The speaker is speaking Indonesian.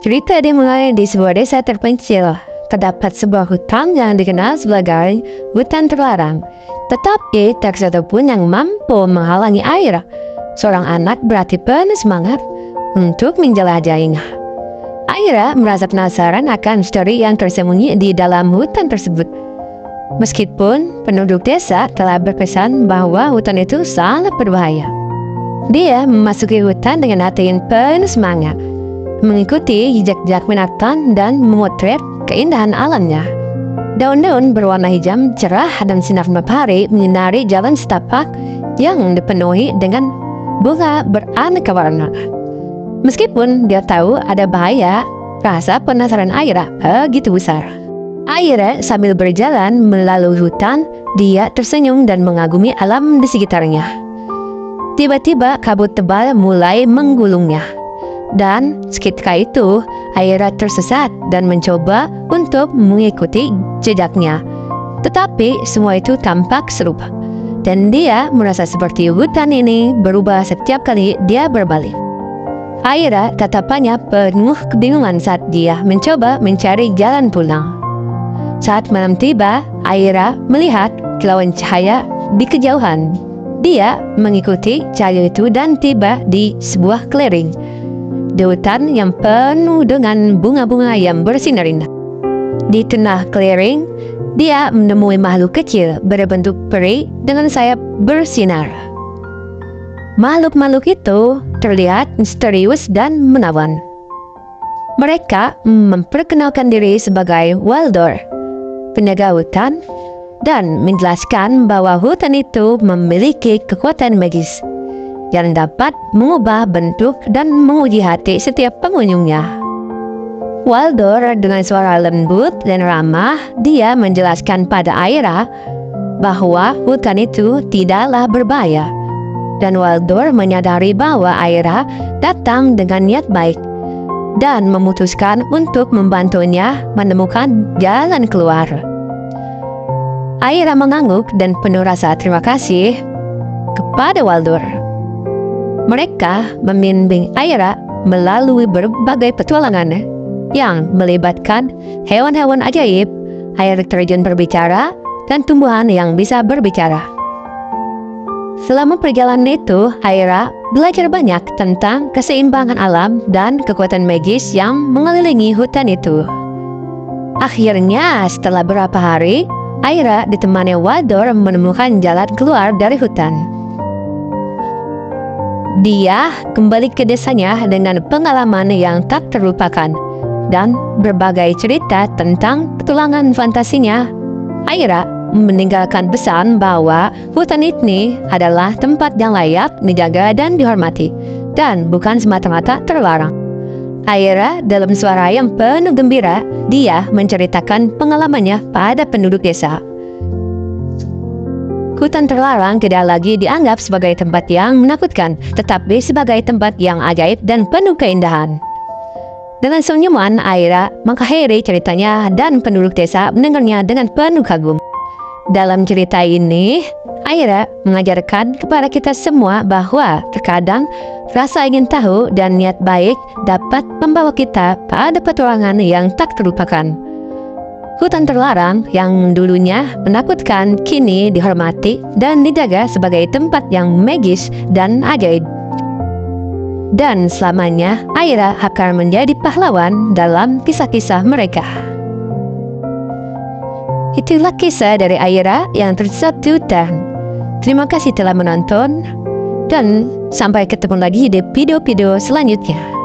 Cerita dimulai di sebuah desa terpencil. Terdapat sebuah hutan yang dikenal sebagai hutan terlarang. Tetapi tak satu pun yang mampu menghalangi Aira, seorang anak berarti penuh semangat untuk menjelajahinya. Aira merasa penasaran akan misteri yang tersembunyi di dalam hutan tersebut. Meskipun penduduk desa telah berpesan bahwa hutan itu sangat berbahaya, dia memasuki hutan dengan hati yang penuh semangat, mengikuti jejak-jejak binatang dan memotret keindahan alamnya. Daun-daun berwarna hijau cerah dan sinar matahari menyinari jalan setapak yang dipenuhi dengan bunga beraneka warna. Meskipun dia tahu ada bahaya, rasa penasaran Aira begitu besar. Aira sambil berjalan melalui hutan, dia tersenyum dan mengagumi alam di sekitarnya. Tiba-tiba kabut tebal mulai menggulungnya. Dan seketika itu, Aira tersesat dan mencoba untuk mengikuti jejaknya. Tetapi semua itu tampak serupa. Dan dia merasa seperti hutan ini berubah setiap kali dia berbalik. Aira tatapannya penuh kebingungan saat dia mencoba mencari jalan pulang. Saat malam tiba, Aira melihat kilauan cahaya di kejauhan. Dia mengikuti cahaya itu dan tiba di sebuah clearing di hutan yang penuh dengan bunga-bunga yang bersinar indah. Di tengah clearing, dia menemui makhluk kecil berbentuk peri dengan sayap bersinar. Makhluk-makhluk itu terlihat misterius dan menawan. Mereka memperkenalkan diri sebagai Waldor, penjaga hutan, dan menjelaskan bahwa hutan itu memiliki kekuatan magis yang dapat mengubah bentuk dan menguji hati setiap pengunjungnya. Waldor dengan suara lembut dan ramah, dia menjelaskan pada Aira bahwa hutan itu tidaklah berbahaya. Dan Waldor menyadari bahwa Aira datang dengan niat baik dan memutuskan untuk membantunya menemukan jalan keluar. Aira mengangguk dan penuh rasa terima kasih kepada Waldor. Mereka membimbing Aira melalui berbagai petualangan yang melibatkan hewan-hewan ajaib, air terjun berbicara, dan tumbuhan yang bisa berbicara. Selama perjalanan itu, Aira belajar banyak tentang keseimbangan alam dan kekuatan magis yang mengelilingi hutan itu. Akhirnya, setelah beberapa hari, Aira ditemani Waldor menemukan jalan keluar dari hutan. Dia kembali ke desanya dengan pengalaman yang tak terlupakan dan berbagai cerita tentang petualangan fantasinya. Aira meninggalkan pesan bahwa hutan ini adalah tempat yang layak dijaga dan dihormati, dan bukan semata-mata terlarang. Aira dalam suara yang penuh gembira, dia menceritakan pengalamannya pada penduduk desa. Hutan terlarang tidak lagi dianggap sebagai tempat yang menakutkan, tetapi sebagai tempat yang ajaib dan penuh keindahan. Dengan senyuman, Aira mengakhiri ceritanya dan penduduk desa mendengarnya dengan penuh kagum. Dalam cerita ini, Aira mengajarkan kepada kita semua bahwa terkadang rasa ingin tahu dan niat baik dapat membawa kita pada petualangan yang tak terlupakan. Hutan terlarang yang dulunya menakutkan kini dihormati dan dijaga sebagai tempat yang magis dan ajaib. Dan selamanya Aira akan menjadi pahlawan dalam kisah-kisah mereka. Itulah kisah dari Aira yang tersesat di hutan. Terima kasih telah menonton dan sampai ketemu lagi di video-video selanjutnya.